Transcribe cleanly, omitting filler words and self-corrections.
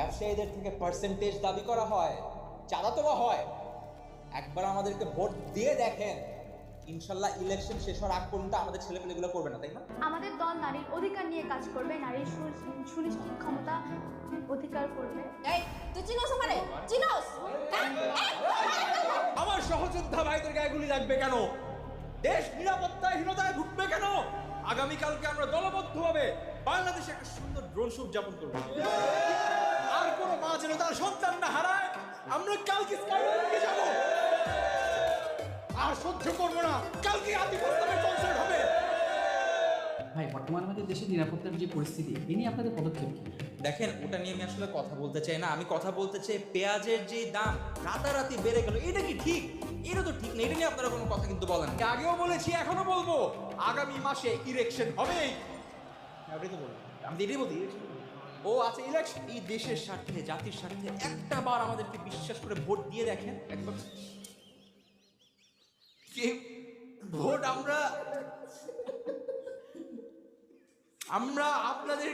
ব্যবসায়ীদের থেকে পার্সেন্টেজ দাবি করা হয়, চাঁদা তোলা হয়। একবার আমাদেরকে ভোট দিয়ে দেখেন, ইনশাল্লাহ ইলেকশন শেষ হওয়ার আগ পর্যন্ত আমাদের ছেলেপেলেগুলো করবে না, তাই না? আমাদের দল নারীর অধিকার নিয়ে কাজ করবে, নারীর সুনিশ্চিত ক্ষমতা অধিকার করবে। এই তুই চিনোস আমারে? চিনোস? আমার সহযোদ্ধা ভাইদের গায়ে গুলি লাগবে কেন? দেশ নিরাপত্তাহীনতায় ভুগবে কেন? আগামীকালকে আমরা দলবদ্ধভাবে বাংলাদেশে একটা সুন্দর ড্রোন শো উদযাপন করবো। আর কোনো মা যেন তার সন্তান না হারায়। আমরা কালকে স্কাইওয়াকে যাব, আর সহ্য করবো না। কালকে আতিফুলের কনসার্ট হবে। ভাই, বর্তমানে আমাদের দেশের নিরাপত্তার যে পরিস্থিতি, এ নিয়ে আপনাদের পদক্ষেপ কি? দেখেন, ওটা নিয়ে আমি আসলে কথা বলতে চাই না। আমি কথা বলতে চাই পেঁয়াজের যে দাম রাতারাতি বেড়ে গেল, এটা কি ঠিক? এটা তো ঠিক না। এটা নিয়ে আপনারা কোনো কথা কিন্তু বলেন। আগেও বলেছি, এখনো বলবো, আগামী মাসে ইলেকশন হবেই। আপনি তো বলবেন, আমি এটাই বলছি। ও আচ্ছা, ইলেকশন এই দেশের স্বার্থে, জাতির স্বার্থে একটা বার আমাদেরকে বিশ্বাস করে ভোট দিয়ে দেখেন একবার। কি ভোট আমরা আপনাদের